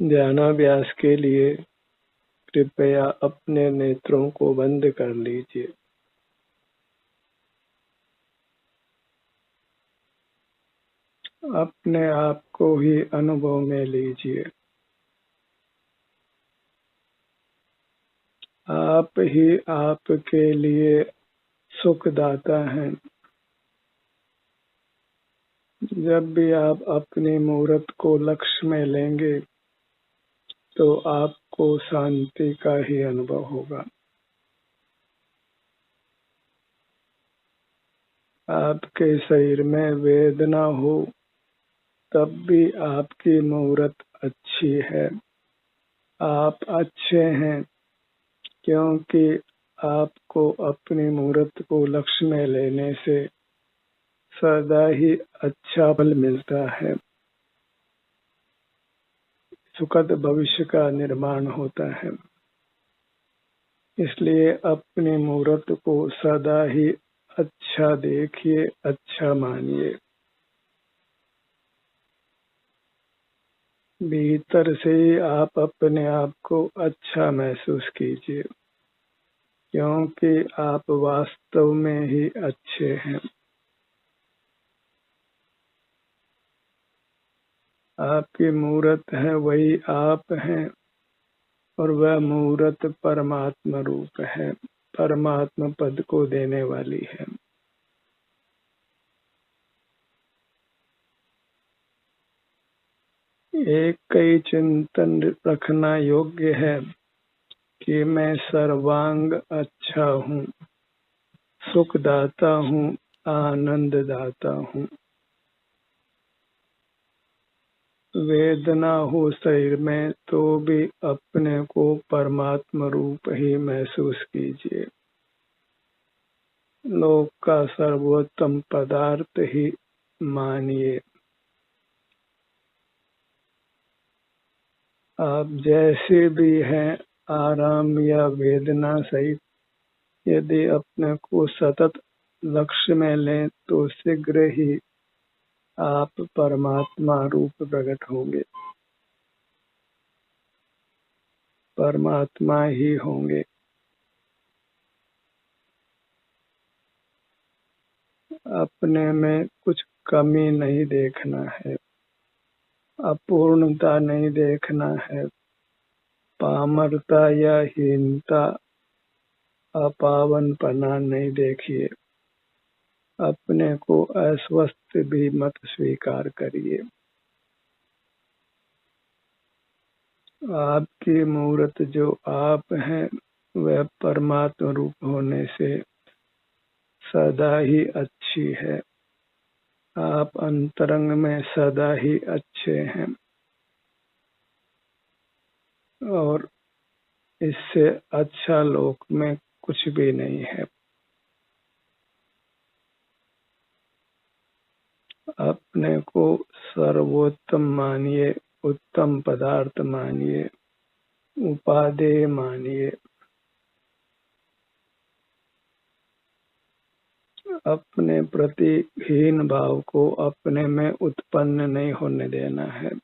ध्यानाभ्यास के लिए कृपया अपने नेत्रों को बंद कर लीजिए। अपने आप को ही अनुभव में लीजिए। आप ही आपके लिए सुखदाता हैं। जब भी आप अपनी मूर्त को लक्ष्य में लेंगे तो आपको शांति का ही अनुभव होगा। आपके शरीर में वेदना हो तब भी आपकी मूर्त अच्छी है। आप अच्छे हैं क्योंकि आपको अपनी मूर्त को लक्ष्य में लेने से सदा ही अच्छा फल मिलता है। सुखद भविष्य का निर्माण होता है। इसलिए अपनी मूर्त को सदा ही अच्छा देखिए, अच्छा मानिए। भीतर से ही आप अपने आप को अच्छा महसूस कीजिए क्योंकि आप वास्तव में ही अच्छे हैं। आपकी मूर्त है वही आप हैं और वह मूर्त परमात्मा रूप है, परमात्मा पद को देने वाली है। एक कई चिंतन रखना योग्य है कि मैं सर्वांग अच्छा हूँ, सुखदाता हूँ, आनंद दाता हूँ। वेदना हो शरीर में तो भी अपने को परमात्मा रूप ही महसूस कीजिए। लोक का सर्वोत्तम पदार्थ ही मानिए। आप जैसे भी हैं, आराम या वेदना सहित, यदि अपने को सतत लक्ष्य में लें तो शीघ्र ही आप परमात्मा रूप प्रकट होंगे, परमात्मा ही होंगे। अपने में कुछ कमी नहीं देखना है, अपूर्णता नहीं देखना है, पामरता या हीनता, अपावनपना नहीं देखिए। अपने को अस्वस्थ भी मत स्वीकार करिए। आपकी मूर्त जो आप हैं वह परमात्मा रूप होने से सदा ही अच्छी है। आप अंतरंग में सदा ही अच्छे हैं और इससे अच्छा लोक में कुछ भी नहीं है। अपने को सर्वोत्तम मानिए, उत्तम पदार्थ मानिए, उपादेय मानिए। अपने प्रति हीन भाव को अपने में उत्पन्न नहीं होने देना है।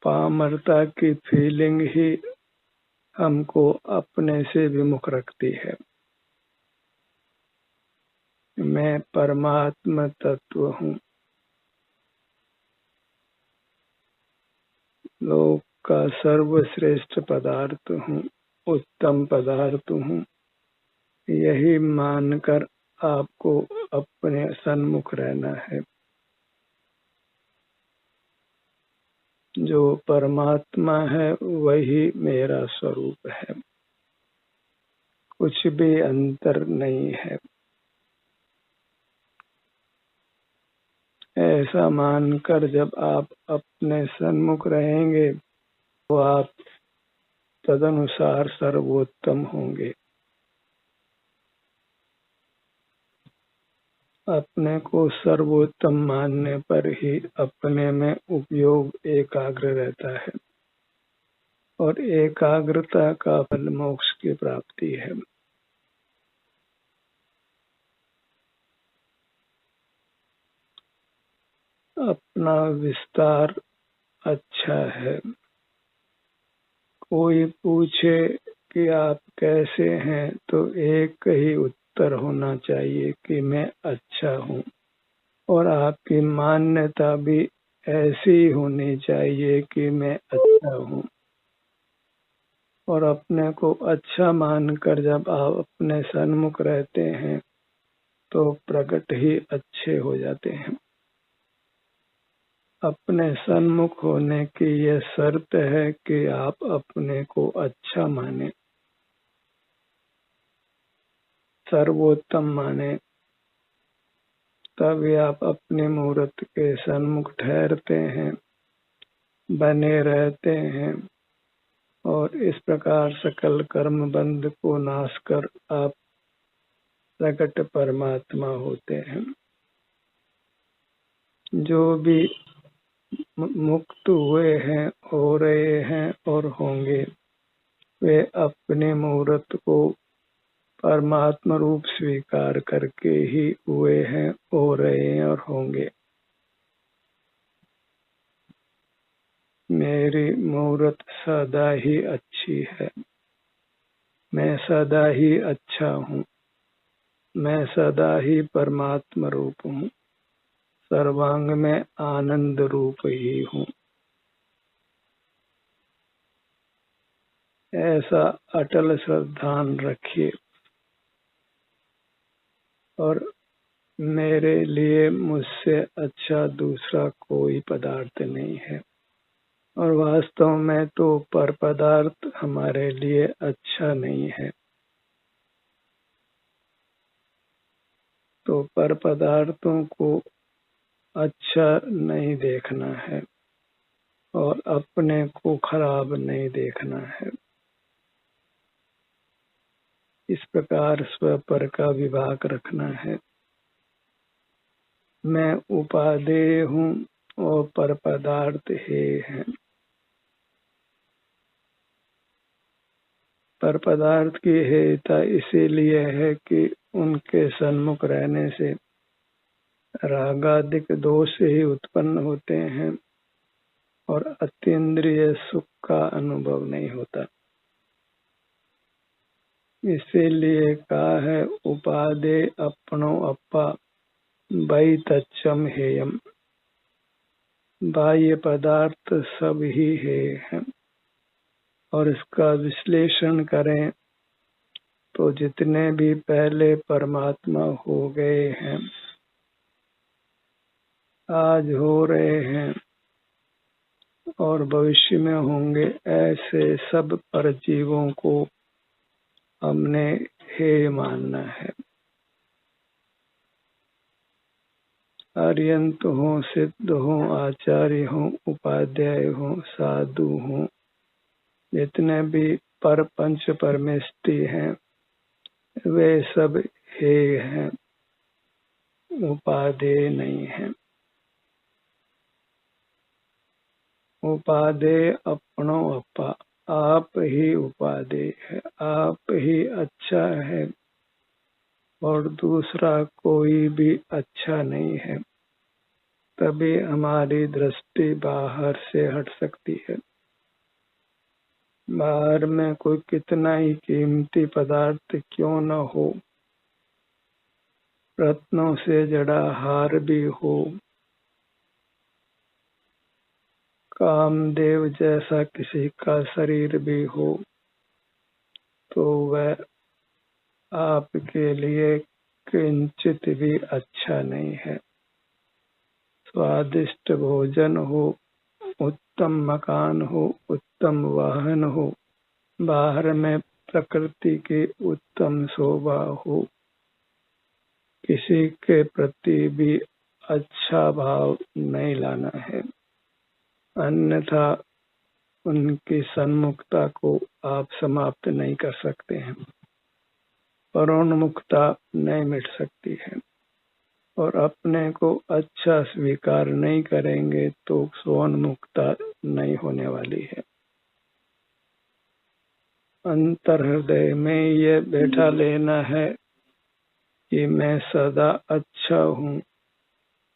पामरता की फीलिंग ही हमको अपने से विमुख रखती है। मैं परमात्मा तत्व हूँ, लोक का सर्वश्रेष्ठ पदार्थ हूँ, उत्तम पदार्थ हूँ। यही मानकर आपको अपने सन्मुख रहना है। जो परमात्मा है वही मेरा स्वरूप है, कुछ भी अंतर नहीं है। ऐसा मानकर जब आप अपने सन्मुख रहेंगे तो आप तदनुसार सर्वोत्तम होंगे। अपने को सर्वोत्तम मानने पर ही अपने में उपयोग एकाग्र रहता है और एकाग्रता का फल मोक्ष की प्राप्ति है। अपना विस्तार अच्छा है। कोई पूछे कि आप कैसे हैं तो एक ही उत्तर होना चाहिए कि मैं अच्छा हूँ, और आपकी मान्यता भी ऐसी होनी चाहिए कि मैं अच्छा हूँ। और अपने को अच्छा मानकर जब आप अपने सन्मुख रहते हैं तो प्रकट ही अच्छे हो जाते हैं। अपने सन्मुख होने की यह शर्त है कि आप अपने को अच्छा माने, सर्वोत्तम माने, तभी आप अपने मूर्त के सन्मुख ठहरते हैं, बने रहते हैं, और इस प्रकार सकल कर्म बंध को नाश कर आप प्रकट परमात्मा होते हैं। जो भी मुक्त हुए हैं, हो रहे हैं और होंगे, वे अपने मूर्त को परमात्मा रूप स्वीकार करके ही हुए हैं, हो रहे हैं और होंगे। मेरी मूर्त सदा ही अच्छी है, मैं सदा ही अच्छा हूँ, मैं सदा ही परमात्मा रूप हूँ, सर्वांग में आनंद रूप ही हूँ। ऐसा अटल श्रद्धान रखिए। और मेरे लिए मुझसे अच्छा दूसरा कोई पदार्थ नहीं है, और वास्तव में तो पर पदार्थ हमारे लिए अच्छा नहीं है। तो पर पदार्थों को अच्छा नहीं देखना है और अपने को खराब नहीं देखना है। इस प्रकार स्व पर का विभाग रखना है। मैं उपादेय हूँ और पर पदार्थ हे हैं। पर पदार्थ की हेयता इसीलिए है कि उनके सन्मुख रहने से रागादिक दोष ही उत्पन्न होते हैं और अतीन्द्रिय सुख का अनुभव नहीं होता। इसीलिए कहा है उपादेय अपनो अपा वही तच्चम हेयम। बाह्य पदार्थ सब ही हे हैं, और इसका विश्लेषण करें तो जितने भी पहले परमात्मा हो गए हैं, आज हो रहे हैं और भविष्य में होंगे, ऐसे सब परजीवों को हमने हेय मानना है। अर्यंत हो, सिद्ध हो, आचार्य हो, उपाध्याय हो, साधु हो, जितने भी पर पंच परमेष्टि हैं, वे सब हेय हैं, उपादेय नहीं है। उपादेय अपनो अपा, आप ही उपादेय है, आप ही अच्छा है और दूसरा कोई भी अच्छा नहीं है। तभी हमारी दृष्टि बाहर से हट सकती है। बाहर में कोई कितना ही कीमती पदार्थ क्यों न हो, रत्नों से जड़ा हार भी हो, कामदेव जैसा किसी का शरीर भी हो, तो वह आपके लिए किंचित भी अच्छा नहीं है। स्वादिष्ट भोजन हो, उत्तम मकान हो, उत्तम वाहन हो, बाहर में प्रकृति की उत्तम शोभा हो, किसी के प्रति भी अच्छा भाव नहीं लाना है, अन्यथा उनकी सन्मुखता को आप समाप्त नहीं कर सकते हैं। परोन्मुखता नहीं मिट सकती है, और अपने को अच्छा स्वीकार नहीं करेंगे तो स्वोन्मुखता नहीं होने वाली है। अंतर हृदय में ये बैठा लेना है कि मैं सदा अच्छा हूँ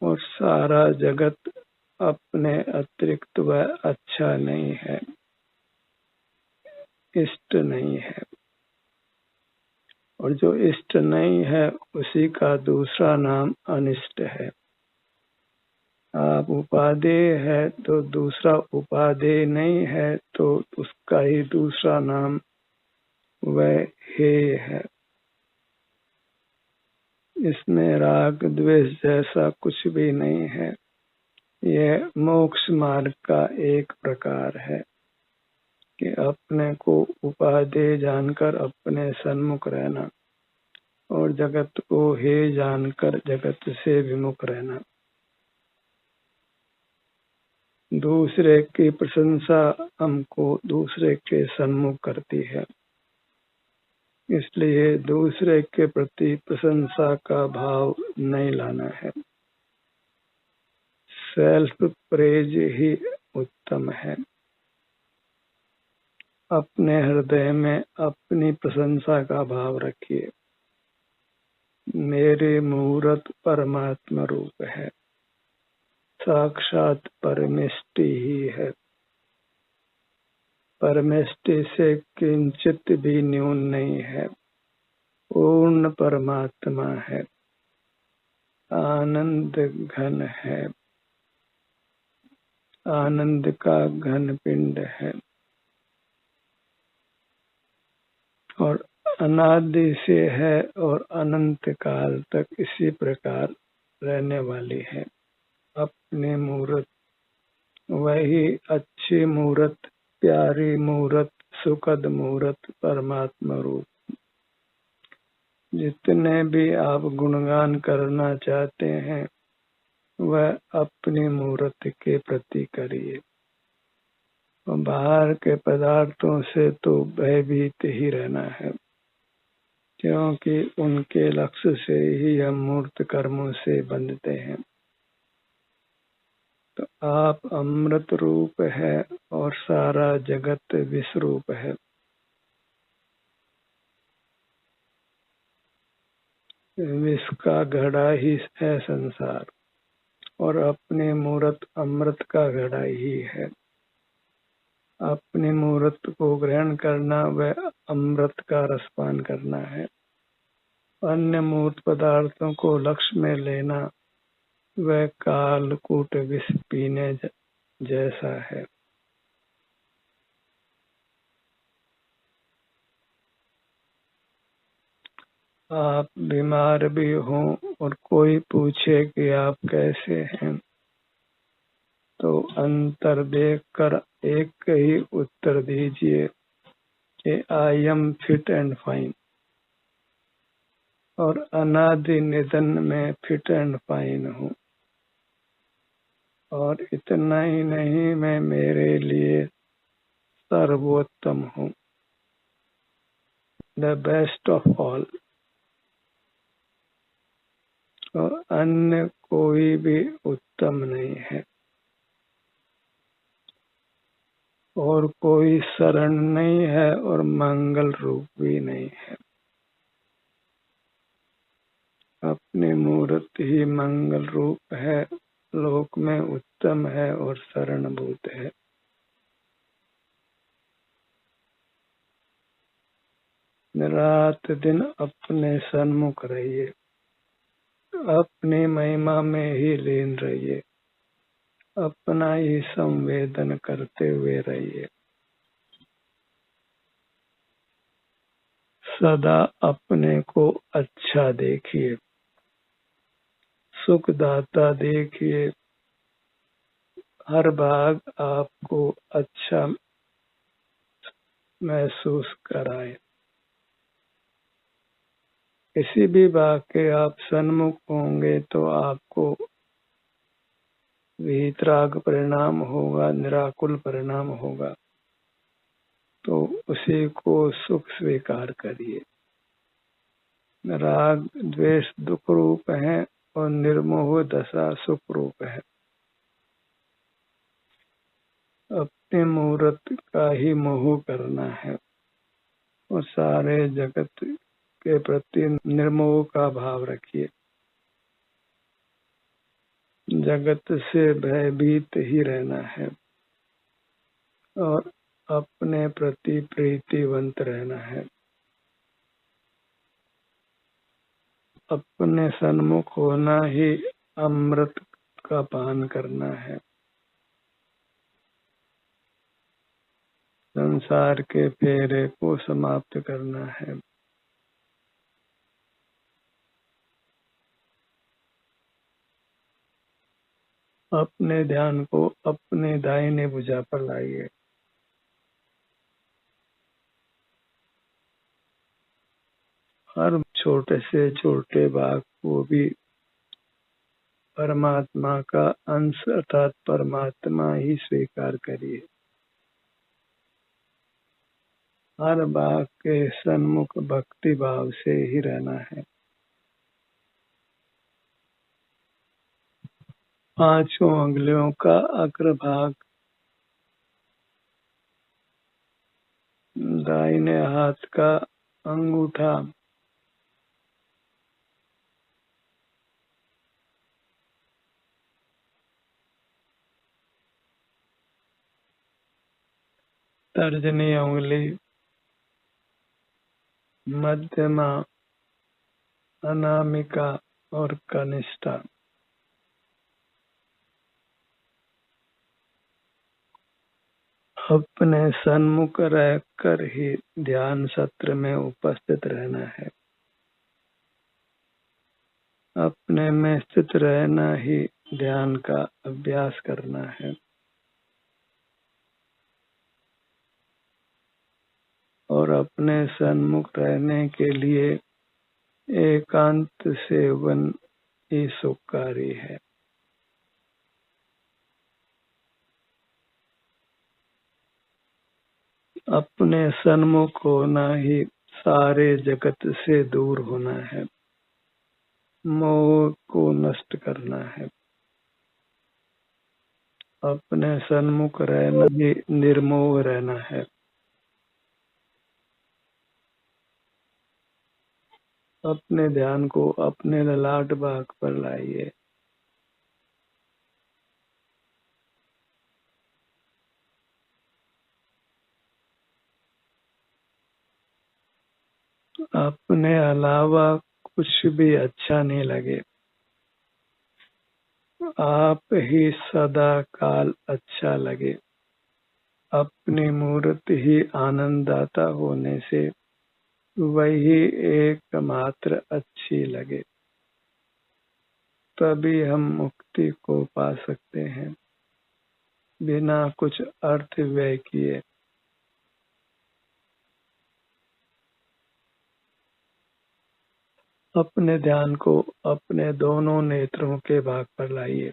और सारा जगत अपने अतिरिक्त वह अच्छा नहीं है, इष्ट नहीं है, और जो इष्ट नहीं है उसी का दूसरा नाम अनिष्ट है। आप उपादेय है तो दूसरा उपादेय नहीं है, तो उसका ही दूसरा नाम वह हेय है। इसमें राग द्वेष जैसा कुछ भी नहीं है। यह मोक्ष मार्ग का एक प्रकार है कि अपने को उपादेय जानकर अपने सन्मुख रहना और जगत को हेय जानकर जगत से विमुख रहना। दूसरे की प्रशंसा हमको दूसरे के सन्मुख करती है, इसलिए दूसरे के प्रति प्रशंसा का भाव नहीं लाना है। सेल्फ प्रेज ही उत्तम है। अपने हृदय में अपनी प्रशंसा का भाव रखिए। मेरे मुहूर्त परमात्मा रूप है, साक्षात परमेष्टि ही है, परमेष्टि से किंचित भी न्यून नहीं है, पूर्ण परमात्मा है, आनंद घन है, आनंद का घन पिंड है और अनादि से है और अनंत काल तक इसी प्रकार रहने वाली है। अपने मूर्त वही अच्छी मूर्त, प्यारी मूर्त, सुखद मूर्त परमात्मा रूप। जितने भी आप गुणगान करना चाहते हैं वह अपनी मूर्त के प्रति करिए। बाहर के पदार्थों से तो भयभीत ही रहना है, क्योंकि उनके लक्ष्य से ही हम मूर्त कर्मों से बंधते हैं। तो आप अमृत रूप है और सारा जगत विष रूप है। विष का घड़ा ही है संसार और अपने मूर्त अमृत का घड़ा ही है। अपने मूर्त को ग्रहण करना वह अमृत का रसपान करना है। अन्य मूर्त पदार्थों को लक्ष्य में लेना वह कालकूट विष पीने जैसा है। आप बीमार भी हों और कोई पूछे कि आप कैसे हैं, तो अंतर देखकर एक ही उत्तर दीजिए कि I am fit and fine, और अनादि निधन में फिट एंड फाइन हूँ। और इतना ही नहीं, मैं मेरे लिए सर्वोत्तम हूँ, द बेस्ट ऑफ ऑल, और अन्य कोई भी उत्तम नहीं है और कोई शरण नहीं है और मंगल रूप भी नहीं है। अपनी मूर्त ही मंगल रूप है, लोक में उत्तम है और शरणभूत है। रात दिन अपने सन्मुख रहिए, अपनी महिमा में ही लीन रहिए, अपना ही संवेदन करते हुए रहिए। सदा अपने को अच्छा देखिए, सुखदाता देखिए, हर भाग आपको अच्छा महसूस कराए। किसी भी भाग के आप सन्मुख होंगे तो आपको वीतराग परिणाम होगा, निराकुल परिणाम होगा, तो उसी को सुख स्वीकार करिए। राग द्वेष दुख रूप है और निर्मोह दशा सुख रूप है। अपने मूर्त का ही मोह करना है और सारे जगत के प्रति निर्मोह का भाव रखिए। जगत से भयभीत ही रहना है और अपने प्रति प्रीतिवंत रहना है। अपने सन्मुख होना ही अमृत का पान करना है। संसार के फेरे को समाप्त करना है। अपने ध्यान को अपने दाहिने भुजा पर लाइए। हर छोटे से छोटे भाग को भी परमात्मा का अंश अर्थात परमात्मा ही स्वीकार करिए। हर भाग के सन्मुख भक्ति भाव से ही रहना है। पांचों अंगुलियों का अग्रभाग दाहिने हाथ का अंगूठा तर्जनी उंगली मध्यमा अनामिका और कनिष्ठा अपने सन्मुख रहकर ही ध्यान सत्र में उपस्थित रहना है। अपने में स्थित रहना ही ध्यान का अभ्यास करना है। और अपने सन्मुख रहने के लिए एकांत सेवन ही सुखकारी है। अपने सन्मुख होना ही सारे जगत से दूर होना है। मोह को नष्ट करना है। अपने सन्मुख रहना ही निर्मोह रहना है। अपने ध्यान को अपने ललाट भाग पर लाइए। अपने अलावा कुछ भी अच्छा नहीं लगे। आप ही सदा काल अच्छा लगे। अपनी मूर्ति ही आनंददाता होने से वही एकमात्र अच्छी लगे। तभी हम मुक्ति को पा सकते हैं बिना कुछ अर्थ व्यय किए। अपने ध्यान को अपने दोनों नेत्रों के भाग पर लाइए।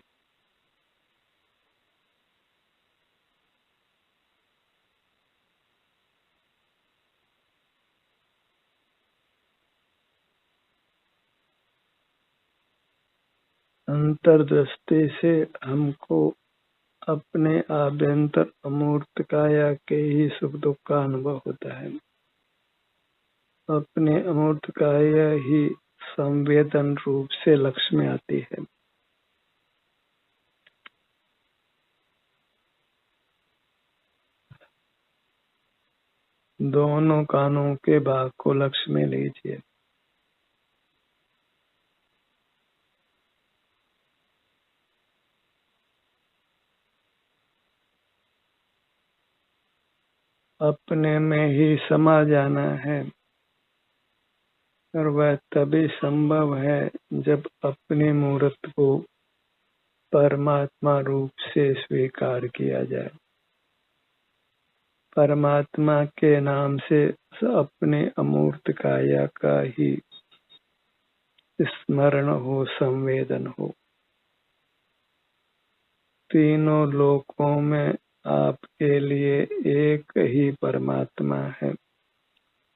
अंतर्दृष्टि से हमको अपने आभ्यंतर अमूर्त काया के ही सुख दुख का अनुभव होता है। अपने अमूर्त काया ही संवेदन रूप से लक्ष्य में आती है। दोनों कानों के भाग को लक्ष्य में लीजिए। अपने में ही समा जाना है और वह तभी संभव है जब अपनी मूर्त को परमात्मा रूप से स्वीकार किया जाए। परमात्मा के नाम से अपने अमूर्त काया का ही स्मरण हो, संवेदन हो। तीनों लोकों में आपके लिए एक ही परमात्मा है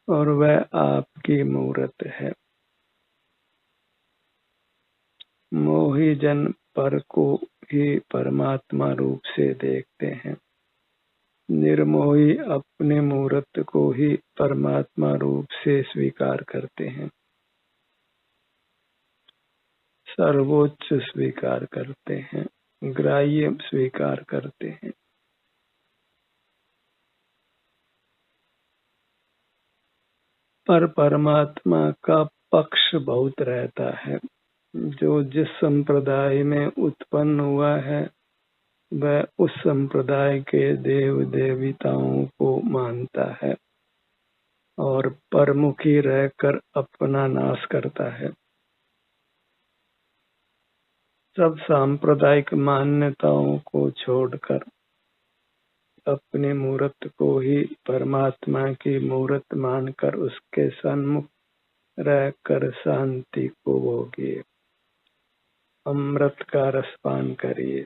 और वह आपकी मूर्त है। मोही जन पर को ही परमात्मा रूप से देखते हैं। निर्मोही अपने मूर्त को ही परमात्मा रूप से स्वीकार करते हैं। सर्वोच्च स्वीकार करते हैं, ग्राह्य स्वीकार करते हैं। पर परमात्मा का पक्ष बहुत रहता है। जो जिस संप्रदाय में उत्पन्न हुआ है वह उस संप्रदाय के देव देवताओं को मानता है और परमुखी रहकर अपना नाश करता है। सब सांप्रदायिक मान्यताओं को छोड़कर अपने मूर्त को ही परमात्मा की मूर्त मानकर उसके सन्मुख रहकर शांति को भोगिए, अमृत का रसपान करिए।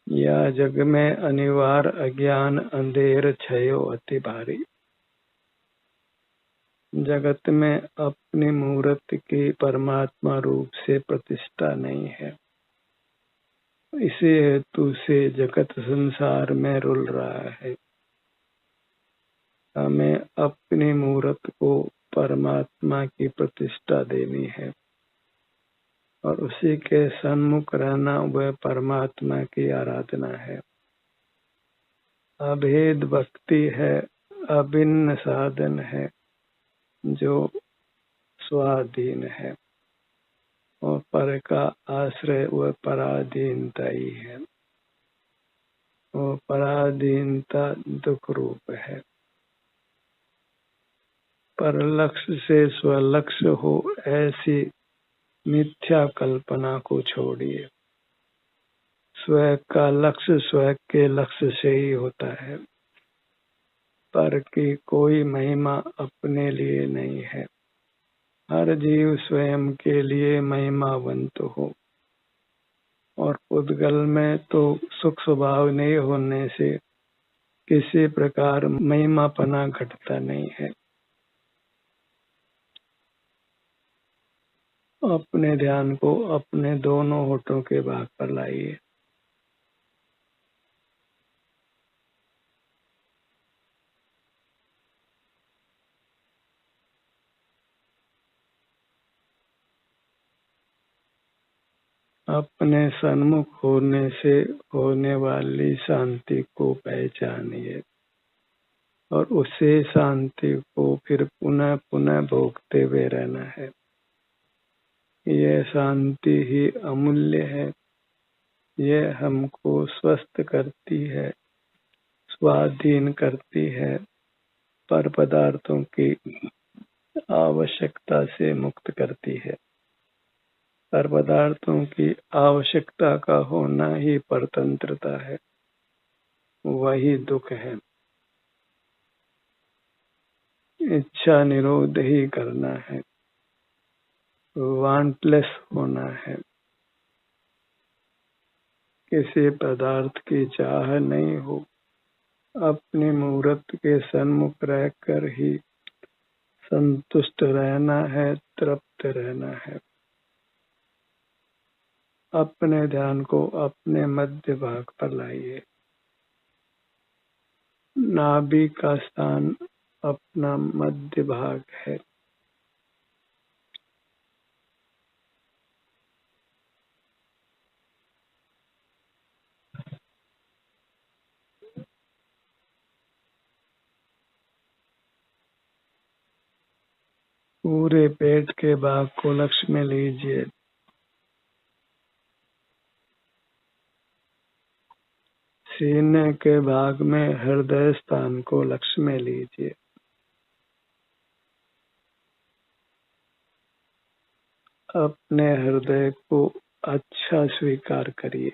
या जग में अनिवार्य अज्ञान अंधेर छयो अति भारी। जगत में अपनी मूर्त की परमात्मा रूप से प्रतिष्ठा नहीं है, इसी हेतु से जगत संसार में रुल रहा है। हमें अपनी मूर्त को परमात्मा की प्रतिष्ठा देनी है और उसी के सन्मुख रहना वह परमात्मा की आराधना है। अभेद भक्ति है, अभिन्न साधन है जो स्वाधीन है और पर का आश्रय वह पराधीनता ही है। वो पराधीनता दुख रूप है। पर लक्ष्य से स्वलक्ष्य हो ऐसी मिथ्या कल्पना को छोड़िए। स्वयं का लक्ष्य स्वयं के लक्ष्य से ही होता है, पर की कोई महिमा अपने लिए नहीं है। हर जीव स्वयं के लिए महिमावंत हो और उद्गल में तो सुख स्वभाव नहीं होने से किसी प्रकार महिमापना घटता नहीं है। अपने ध्यान को अपने दोनों होठों के भाग पर लाइए। अपने सन्मुख होने से होने वाली शांति को पहचानिए और उसे शांति को फिर पुनः पुनः भोगते हुए रहना है। यह शांति ही अमूल्य है। यह हमको स्वस्थ करती है, स्वाधीन करती है, पर पदार्थों की आवश्यकता से मुक्त करती है। पर पदार्थों की आवश्यकता का होना ही परतंत्रता है, वही दुख है। इच्छा निरोध ही करना है, वांटलेस होना है। किसी पदार्थ की चाह नहीं हो, अपनी मूर्त के सन्मुख रहकर ही संतुष्ट रहना है, तृप्त रहना है। अपने ध्यान को अपने मध्य भाग पर लाइए। नाभि का स्थान अपना मध्य भाग है। पूरे पेट के भाग को लक्ष्य में लीजिए। सीने के भाग में हृदय स्थान को लक्ष्य में लीजिए। अपने हृदय को अच्छा स्वीकार करिए,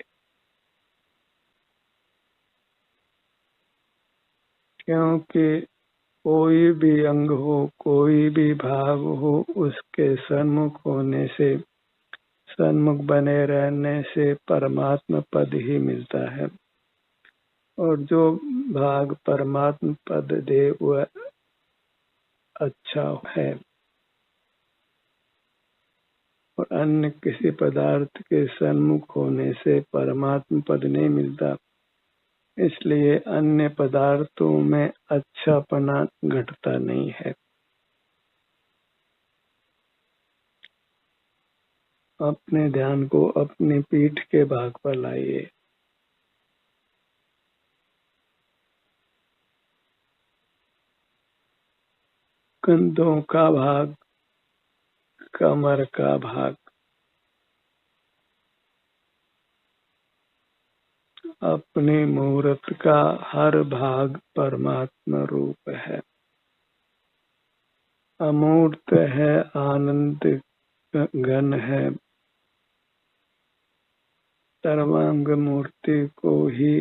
क्योंकि कोई भी अंग हो, कोई भी भाग हो, उसके सन्मुख होने से, सन्मुख बने रहने से परमात्मा पद ही मिलता है। और जो भाग परमात्मा पद दे वह अच्छा है और अन्य किसी पदार्थ के सन्मुख होने से परमात्मा पद नहीं मिलता। इसलिए अन्य पदार्थों में अच्छापना घटता नहीं है। अपने ध्यान को अपनी पीठ के भाग पर लाइए। कंधों का भाग, कमर का भाग, अपने मुहूर्त का हर भाग परमात्मा रूप है, अमूर्त है, आनंद घन है। सर्वांग मूर्ति को ही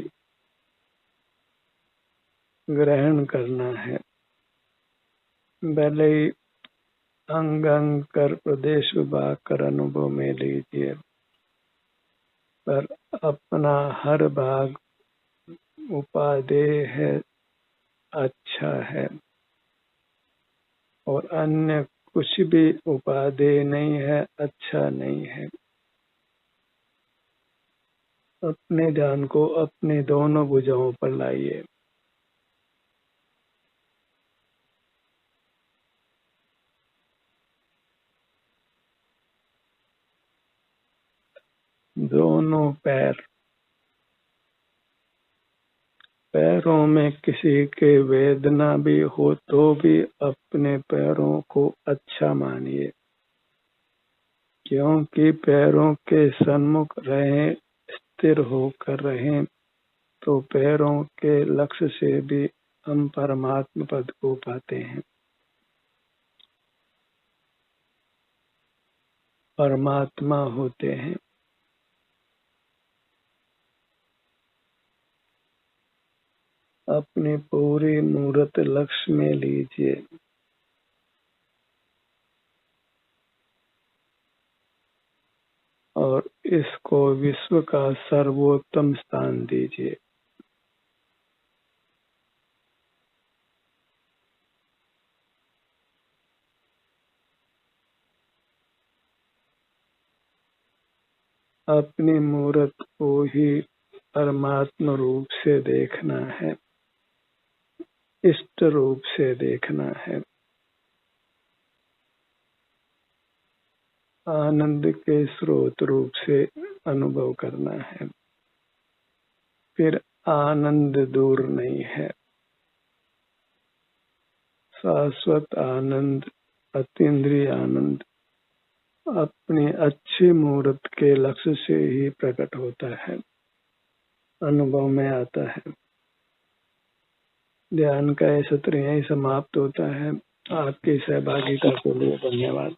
ग्रहण करना है। भले ही अंग अंग कर प्रदेश विभाग कर अनुभव में लीजिए, पर अपना हर भाग उपादेय है, अच्छा है, और अन्य कुछ भी उपादेय नहीं है, अच्छा नहीं है। अपने ध्यान को अपने दोनों भुजाओं पर लाइए। दोनों पैरों में किसी के वेदना भी हो तो भी अपने पैरों को अच्छा मानिए, क्योंकि पैरों के सन्मुख रहें, स्थिर होकर रहें, तो पैरों के लक्ष्य से भी हम परमात्मा पद को पाते हैं, परमात्मा होते हैं। अपनी पूरी मूर्त लक्ष्य में लीजिए और इसको विश्व का सर्वोत्तम स्थान दीजिए। अपनी मूर्त को ही परमात्मा रूप से देखना है, इष्ट रूप से देखना है, आनंद के स्रोत रूप से अनुभव करना है। फिर आनंद दूर नहीं है, शाश्वत आनंद, अतीन्द्रिय आनंद अपनी अच्छी मूर्त के लक्ष्य से ही प्रकट होता है, अनुभव में आता है। ध्यान का यह सत्र यहीं समाप्त होता है। आपकी सहभागिता के लिए धन्यवाद।